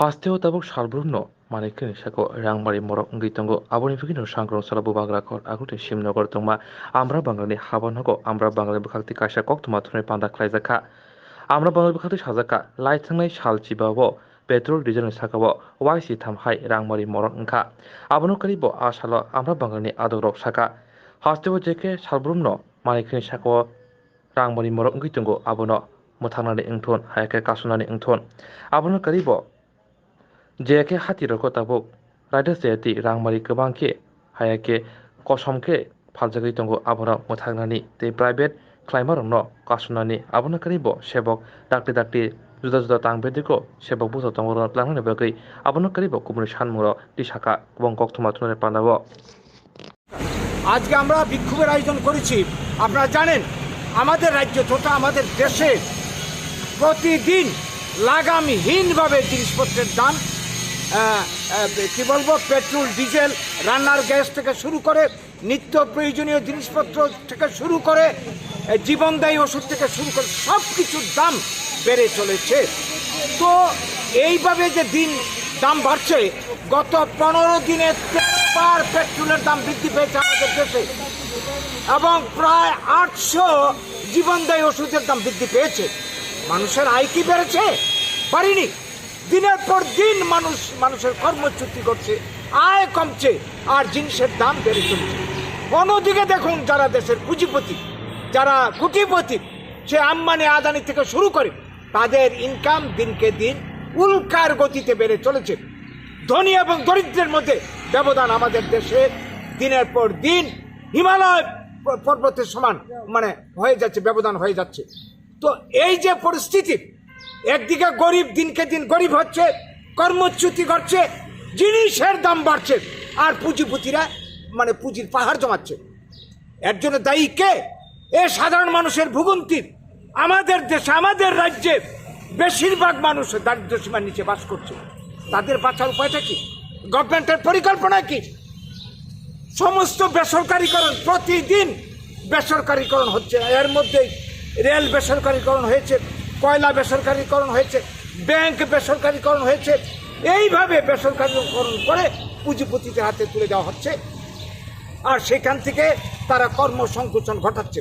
Hasteo tabuk salbrumno manekin sako rangmari morok ngitongo aboni fikino sangkrong salabu bagrakor agute shimnogor tongma আমরা বাঙালি হাবনগো আমরা বাঙালি বখাকতি কাশা cock তোমা থনে পান্দা খ্লাইজাখা আমরা বাঙালি বখাকতি সাজাকা লাই থাंनाय सालचिबावो petrol diesel साकावो वाइसि थामहाय रांमारि मरक ओंखा आबनो करिबो आसालो আমরা বাঙালি आदरक साका हास्तेबो जेके सालब्रुमनो मानेकिनि साकावो रांमारि मरक ओंगितंगो आबनो मोथांनानै ओंथन हायके कासुनानै ओंथन आबनो करिबो जेके हातिरको tabuk राइडर जेति रांमारि गोबांके हायाके कसमके फालजागै दंगो आबनो मोथांनानै ते प्राइवेट क्लाइमारनो कासुनानै आबनो करिबो सेबक दाक्ति दाक्ति जुदा जुदा तांबेदिको सेबक बुझो दंगो लांनानै बागै आबनो करिबो कुमनि सानमुरो दिशाका बं कक्तमा थुने पानाबो আজকে আমরা বিক্ষোভের আয়োজন করেছি। আপনারা জানেন আমাদের রাজ্য তথা আমাদের দেশে প্রতিদিন লাগামহীনভাবে জিনিসপত্রের দাম কি বলবো পেট্রোল ডিজেল রান্নার গ্যাস থেকে শুরু করে নিত্য প্রয়োজনীয় জিনিসপত্র থেকে শুরু করে জীবনদায়ী ওষুধ থেকে শুরু করে সব কিছুর দাম বেড়ে চলেছে। তো এইভাবে যে দাম বাড়ছে, গত 15 দিনে 13 বার পেট্রোলের দাম বৃদ্ধি পেয়েছে আমাদের দেশে এবং প্রায় 800 জীবনদায়ী ওষুধের দাম বৃদ্ধি পেয়েছে। মানুষের আয় কি বেড়েছে? পারিনি। দিনের পর দিন মানুষের কর্মচ্যুতি করছে, আয় কমছে আর জিনিসের দাম বেড়ে চলছে। অন্যদিকে দেখুন যারা দেশের পুঁজিপতি, যারা কোটিপতি, সে আম্বানি আদানি থেকে শুরু করে তাদের ইনকাম দিনকে দিন উল্কার গতিতে বেড়ে চলেছে। ধনী এবং দরিদ্রের মধ্যে ব্যবধান আমাদের দেশে দিনের পর দিন হিমালয় পর্বতের সমান হয়ে যাচ্ছে, ব্যবধান হয়ে যাচ্ছে। তো এই যে পরিস্থিতি, একদিকে গরিব দিনকে দিন গরিব হচ্ছে, কর্মচ্যুতি করছে, জিনিসের দাম বাড়ছে আর পুঁজিপতিরা পুঁজির পাহাড় জমাচ্ছে। এর জন্য দায়ী কে? এ সাধারণ মানুষের ভোগান্তি। আমাদের দেশে আমাদের রাজ্যে বেশিরভাগ মানুষ দারিদ্র্য সীমার নিচে বাস করছে। তাদের বাঁচার উপায়টা কি? গভর্নমেন্টের পরিকল্পনা কি? সমস্ত বেসরকারীকরণ, প্রতিদিন বেসরকারীকরণ হচ্ছে। এর মধ্যে রেল বেসরকারীকরণ হয়েছে, কয়লা বেসরকারীকরণ হয়েছে, ব্যাংক বেসরকারীকরণ হয়েছে। এইভাবে বেসরকারীকরণ করে পুঁজিপতিদের হাতে তুলে দেওয়া হচ্ছে আর সেখান থেকে তারা কর্মসংকোচন ঘটাচ্ছে।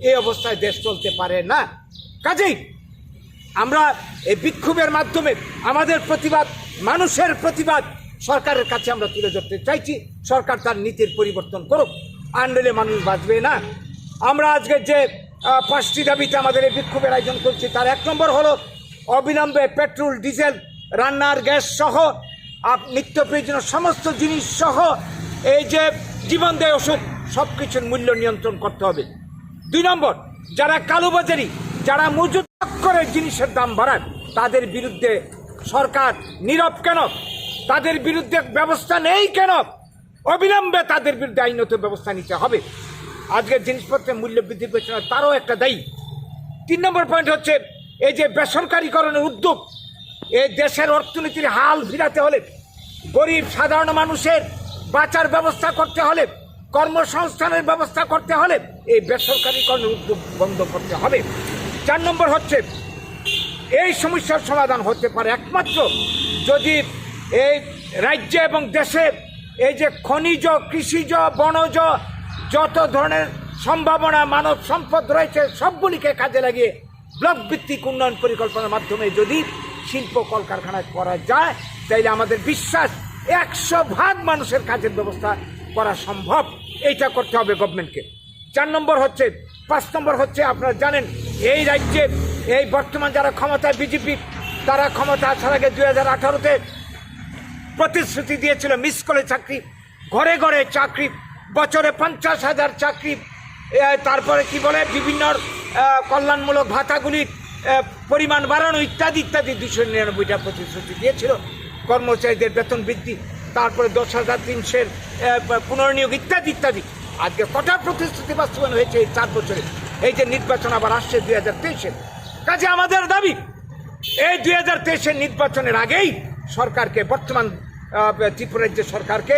এই অবস্থায় দেশ চলতে পারে না। কাজেই আমরা এই বিক্ষোভের মাধ্যমে আমাদের প্রতিবাদ, মানুষের প্রতিবাদ সরকারের কাছে আমরা তুলে ধরতে চাইছি। সরকার তার নীতির পরিবর্তন করুক, আনলে মানুষ বাঁচবে না। আমরা আজকে যে 5টি দাবিতে আমাদের এই বিক্ষোভের আয়োজন করছি, তার 1 নম্বর হলো অবিলম্বে পেট্রোল ডিজেল রান্নার গ্যাস সহ নিত্য প্রয়োজনীয় সমস্ত জিনিস সহ এই যে জীবনদায়ী ওষুধ সব কিছুর মূল্য নিয়ন্ত্রণ করতে হবে। 2 নম্বর, যারা কালোবাজারি, যারা মজুত করে জিনিসের দাম বাড়ায় তাদের বিরুদ্ধে সরকার নীরব কেন? তাদের বিরুদ্ধে ব্যবস্থা নেই কেন? অবিলম্বে তাদের বিরুদ্ধে আইনত ব্যবস্থা নিতে হবে। আজকের জিনিসপত্রের মূল্য বৃদ্ধির পেছনে তারও একটা দায়ী। 3 নম্বর পয়েন্ট হচ্ছে এই যে বেসরকারীকরণের উদ্যোগ। এই দেশের অর্থনীতির হাল ফিরাতে হলে, গরিব সাধারণ মানুষের বাঁচার ব্যবস্থা করতে হলে, কর্মসংস্থানের ব্যবস্থা করতে হলে এই বেসরকারীকরণের উদ্যোগ বন্ধ করতে হবে। 4 নম্বর হচ্ছে এই সমস্যার সমাধান হতে পারে একমাত্র যদি এই রাজ্যে এবং দেশে এই যে খনিজ, কৃষিজ, বনজ যত ধরনের সম্ভাবনা মানব সম্পদ রয়েছে সবগুলিকে কাজে লাগিয়ে ব্লক ভিত্তিক উন্নয়ন পরিকল্পনার মাধ্যমে যদি শিল্প কলকারখানায় করা যায়, তাইলে আমাদের বিশ্বাস 100% মানুষের কাজের ব্যবস্থা করা সম্ভব। এইটা করতে হবে গভর্নমেন্টকে। 4 নম্বর হচ্ছে, 5 নম্বর হচ্ছে আপনারা জানেন এই রাজ্যে এই বর্তমান যারা ক্ষমতায় বিজেপি, তারা ক্ষমতা আসার আগে 2018-তে প্রতিশ্রুতি দিয়েছিল মিস কলে চাকরি, ঘরে ঘরে চাকরি, বছরে 50,000 চাকরি, তারপরে কি বলে বিভিন্ন কল্যাণমূলক ভাতাগুলির পরিমাণ বাড়ানো ইত্যাদি ইত্যাদি 299টা প্রতিশ্রুতি দিয়েছিল। কর্মচারীদের বেতন বৃদ্ধি, তারপরে 10,300 পুনর্নিয়োগ ইত্যাদি ইত্যাদি। আজকে কটা প্রতিশ্রুতি বাস্তবায়ন হয়েছে এই 4 বছরে? এই যে নির্বাচন আবার আসছে 2023-এ, কাজে আমাদের দাবি এই 2023-এর নির্বাচনের আগেই সরকারকে, বর্তমান ত্রিপুরা রাজ্য সরকারকে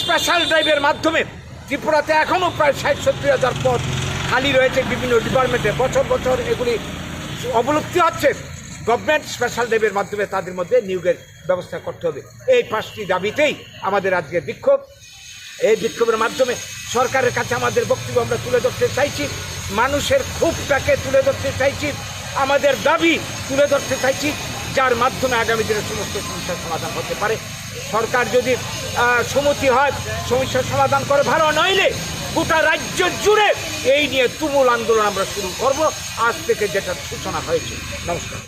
স্পেশাল ড্রাইভের মাধ্যমে, ত্রিপুরাতে এখনও প্রায় 60-70 হাজার পদ খালি রয়েছে বিভিন্ন ডিপার্টমেন্টে, বছর বছর এগুলি অবলুপ্তি হচ্ছে। গভর্নমেন্ট স্পেশাল ডেবের মাধ্যমে তাদের মধ্যে নিয়োগের ব্যবস্থা করতে হবে। এই 5টি দাবিতেই আমাদের আজকের বিক্ষোভ। এই বিক্ষোভের মাধ্যমে সরকারের কাছে আমাদের বক্তব্য আমরা তুলে ধরতে চাইছি, মানুষের ক্ষোভটাকে তুলে ধরতে চাইছি, আমাদের দাবি তুলে ধরতে চাইছি, যার মাধ্যমে আগামী দিনে সমস্ত সমস্যার সমাধান হতে পারে। সরকার যদি সম্মতি হয় সমস্যার সমাধান করে, ভালো নইলে গোটা রাজ্য জুড়ে এই নিয়ে তুমুল আন্দোলন আমরা শুরু করব, আজ থেকে যেটার সূচনা হয়েছে। নমস্কার।